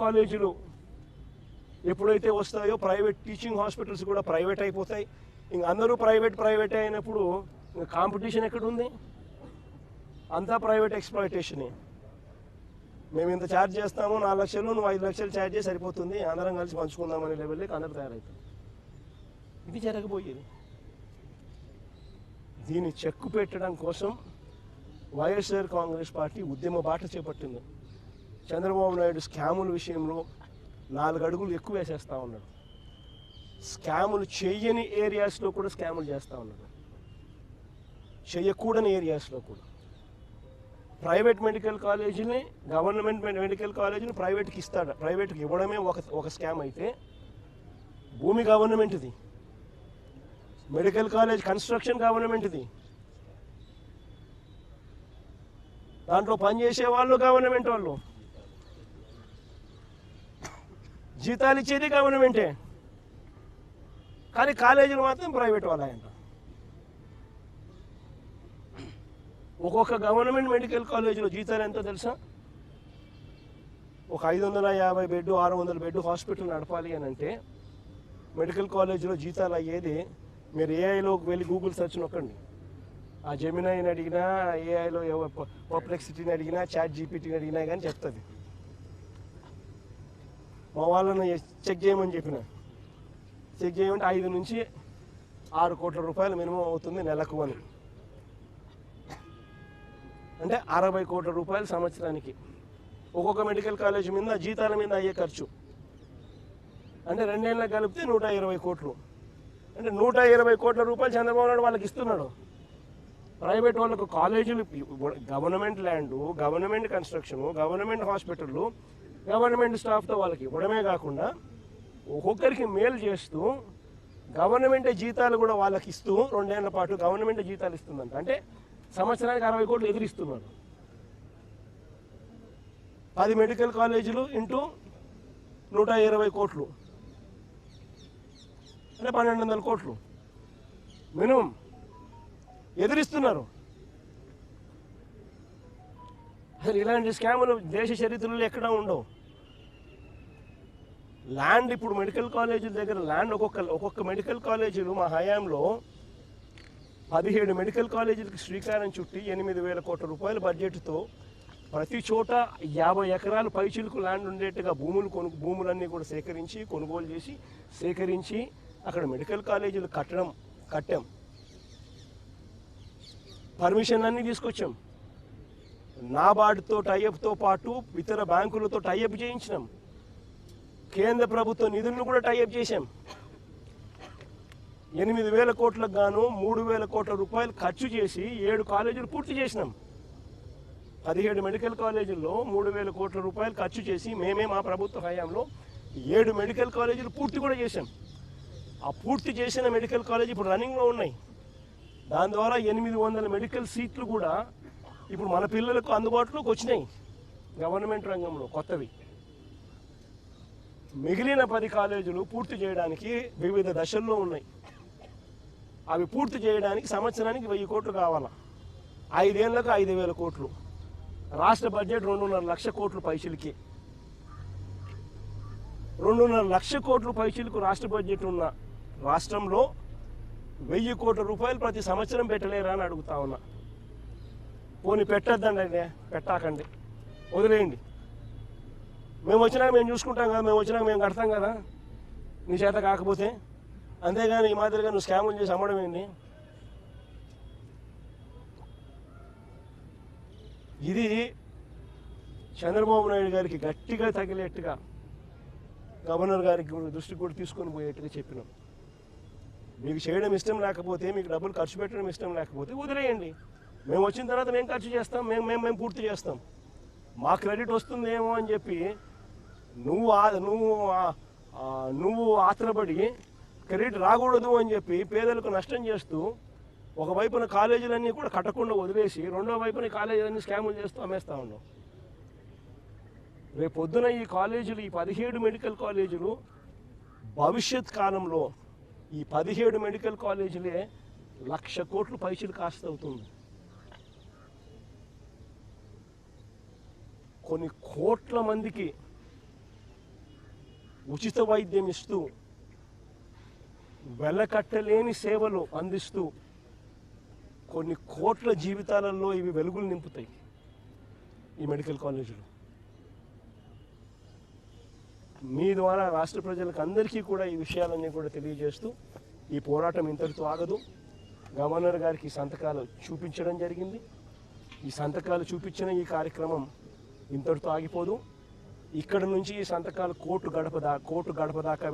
కాలేజీలు ఎప్పుడైతే వస్తాయో ప్రైవేట్ టీచింగ్ హాస్పిటల్స్ కూడా ప్రైవేట్ అయిపోతాయి. ఇంక అందరూ ప్రైవేట్ అయినప్పుడు కాంపిటీషన్ ఎక్కడుంది? అంతా ప్రైవేట్ ఎక్స్‌ప్లాయిటేషనే. మేము ఇంత ఛార్జ్ చేస్తాము, 4 లక్షలు, నువ్వు 5 లక్షలు ఛార్జ్ చేసి సరిపోతుంది, అందరం కలిసి పంచుకుందామనే లెవెల్లోకి అందరూ తయారవుతారు. ఇది జరగబోయేది. దీన్ని చెక్కు పెట్టడం కోసం వైఎస్ఆర్ కాంగ్రెస్ పార్టీ ఉద్యమ బాట చేపట్టింది. చంద్రబాబు నాయుడు స్కాముల విషయంలో 4 అడుగులు ఎక్కువ వేసేస్తూ ఉన్నాడు. స్కాములు చేయని ఏరియాస్లో కూడా స్కాములు చేస్తూ ఉన్నాడు, చేయకూడని ఏరియాస్లో కూడా. ప్రైవేట్ మెడికల్ కాలేజీని, గవర్నమెంట్ మెడికల్ కాలేజీని ప్రైవేట్కి ఇస్తాడు. ప్రైవేట్కి ఇవ్వడమే ఒక స్కామ్ అయితే, భూమి గవర్నమెంట్ది, మెడికల్ కాలేజ్ కన్స్ట్రక్షన్ గవర్నమెంట్ది, దాంట్లో పనిచేసే వాళ్ళు గవర్నమెంట్ వాళ్ళు, జీతాలు ఇచ్చేది గవర్నమెంటే, కానీ కాలేజీలు మాత్రం ప్రైవేట్ వాళ్ళంట. ఒక్కొక్క గవర్నమెంట్ మెడికల్ కాలేజీలో జీతాలు ఎంతో తెలుసా? ఒక 550 బెడ్ 600 బెడ్ హాస్పిటల్ నడపాలి అని అంటే మెడికల్ కాలేజీలో జీతాలు అయ్యేది, మీరు ఏఐలోకి వెళ్ళి గూగుల్ సెర్చ్ నొక్కండి. ఆ జెమినైని అడిగినా, ఏఐలో పర్ప్లెక్సిటీని అడిగినా, చాట్ జీపీటీని అడిగినా కానీ చెప్తుంది. మా వాళ్ళని చెక్ చేయమని చెప్పిన, చెక్ చేయమంటే 5 నుంచి 6 కోట్ల రూపాయలు మినిమం అవుతుంది నెలకు అని. అంటే 60 కోట్ల రూపాయలు సంవత్సరానికి ఒక్కొక్క మెడికల్ కాలేజ్ మీద జీతాల మీద అయ్యే ఖర్చు. అంటే 2 ఏళ్ళకి కలిపితే 120 కోట్లు. అంటే 120 కోట్ల రూపాయలు చంద్రబాబు నాయుడు వాళ్ళకి ఇస్తున్నాడు. ప్రైవేట్ వాళ్ళకు కాలేజీలు, government land, government construction, government హాస్పిటళ్ళు, గవర్నమెంట్ స్టాఫ్తో వాళ్ళకి ఇవ్వడమే కాకుండా ఒక్కొక్కరికి మేలు చేస్తూ గవర్నమెంట్ జీతాలు కూడా వాళ్ళకి ఇస్తూ 2 ఏళ్ల పాటు గవర్నమెంట్ జీతాలు ఇస్తుందంట. అంటే సంవత్సరానికి 60 కోట్లు ఎదురిస్తున్నారు. 10 మెడికల్ కాలేజీలు ఇంటూ 120 కోట్లు అంటే 1200 కోట్లు మినిమం ఎదురిస్తున్నారు. అసలు ఇలాంటి స్కాములు దేశ చరిత్రలో ఎక్కడా ఉండవు. ల్యాండ్, ఇప్పుడు మెడికల్ కాలేజీల దగ్గర ల్యాండ్, ఒక్కొక్క మెడికల్ కాలేజీలు మా హయాంలో 17 మెడికల్ కాలేజీలకు శ్రీకారం చుట్టి 8,000 కోట్ల రూపాయల బడ్జెట్తో ప్రతి చోట 50 ఎకరాలు పైచిలుకు ల్యాండ్ ఉండేట్టుగా భూములన్నీ కూడా కొనుగోలు చేసి సేకరించి అక్కడ మెడికల్ కాలేజీలు కట్టాం. పర్మిషన్ అన్నీ తీసుకొచ్చాం. నాబార్డ్తో టైఅప్తో పాటు ఇతర బ్యాంకులతో టైఅప్ చేయించినాం. కేంద్ర ప్రభుత్వ నిధులను కూడా టైఅప్ చేశాం. 8,000 కోట్లకు గాను 3,000 కోట్ల రూపాయలు ఖర్చు చేసి 7 కాలేజీలు పూర్తి చేసినాం. 17 మెడికల్ కాలేజీల్లో 3,000 కోట్ల రూపాయలు ఖర్చు చేసి మేమే మా ప్రభుత్వ హయాంలో 7 మెడికల్ కాలేజీలు పూర్తి కూడా చేశాం. ఆ పూర్తి చేసిన మెడికల్ కాలేజీ ఇప్పుడు రన్నింగ్లో ఉన్నాయి. దాని ద్వారా 800 మెడికల్ సీట్లు కూడా ఇప్పుడు మన పిల్లలకు అందుబాటులోకి వచ్చినాయి గవర్నమెంట్ రంగంలో కొత్తవి. మిగిలిన 10 కాలేజీలు పూర్తి చేయడానికి వివిధ దశల్లో ఉన్నాయి. అవి పూర్తి చేయడానికి సంవత్సరానికి 1000 కోట్లు కావాలా. 5 ఏళ్లకు 5,000 కోట్లు. రాష్ట్ర బడ్జెట్ 2.5 లక్షల కోట్లు పైచిలకి. 2.5 లక్షల కోట్లు పైచిలకు రాష్ట్ర బడ్జెట్ ఉన్న రాష్ట్రంలో 1000 కోట్ల రూపాయలు ప్రతి సంవత్సరం పెట్టలేరా అని అడుగుతా ఉన్నా. పోనీ పెట్టద్దండి, పెట్టాకండి, వదిలేయండి. మేము వచ్చినాక మేము చూసుకుంటాం కదా, మేము వచ్చినాక మేము కడతాం కదా నీ చేత కాకపోతే. అంతేగాని ఈ మాదిరిగా నువ్వు స్కాములు చేసి అమ్మడం ఏంటి? ఇది చంద్రబాబు నాయుడు గారికి గట్టిగా తగిలేట్టుగా గవర్నర్ గారికి దృష్టికి కూడా తీసుకొని పోయేట్టుగా చెప్పినాం. మీకు చేయడం ఇష్టం లేకపోతే, మీకు డబ్బులు ఖర్చు పెట్టడం ఇష్టం లేకపోతే వదిలేయండి. మేము వచ్చిన తర్వాత మేము ఖర్చు చేస్తాం, మేము పూర్తి చేస్తాం. మా క్రెడిట్ వస్తుందేమో అని చెప్పి నువ్వు ఆత్రపడి క్రెడిట్ రాకూడదు అని చెప్పి పేదలకు నష్టం చేస్తూ ఒకవైపున కాలేజీలన్నీ కూడా కట్టకుండా వదిలేసి రెండో వైపున కాలేజీలన్నీ స్కాములు చేస్తూ అమ్మేస్తూ ఉన్నాం. రేపు పొద్దున ఈ కాలేజీలు, ఈ 17 మెడికల్ కాలేజీలు భవిష్యత్ కాలంలో ఈ 17 మెడికల్ కాలేజీలే 1,00,000 కోట్లు పైసలు కాస్ట్ అవుతుంది. కొన్ని కోట్ల మందికి ఉచిత వైద్యం ఇస్తూ వెలకట్టలేని సేవలు అందిస్తూ కొన్ని కోట్ల జీవితాలలో ఇవి వెలుగులు నింపుతాయి ఈ మెడికల్ కాలేజీలు. మీ ద్వారా రాష్ట్ర ప్రజలకు అందరికీ కూడా ఈ విషయాలన్నీ కూడా తెలియజేస్తూ ఈ పోరాటం ఇంతటితో ఆగదు. గవర్నర్ గారికి సంతకాలు చూపించడం జరిగింది. ఈ సంతకాలు చూపించిన ఈ కార్యక్రమం ఇంతటితో ఆగిపోదు. ఇక్కడ నుంచి ఈ సంతకాలు కోర్టు గడప దాకా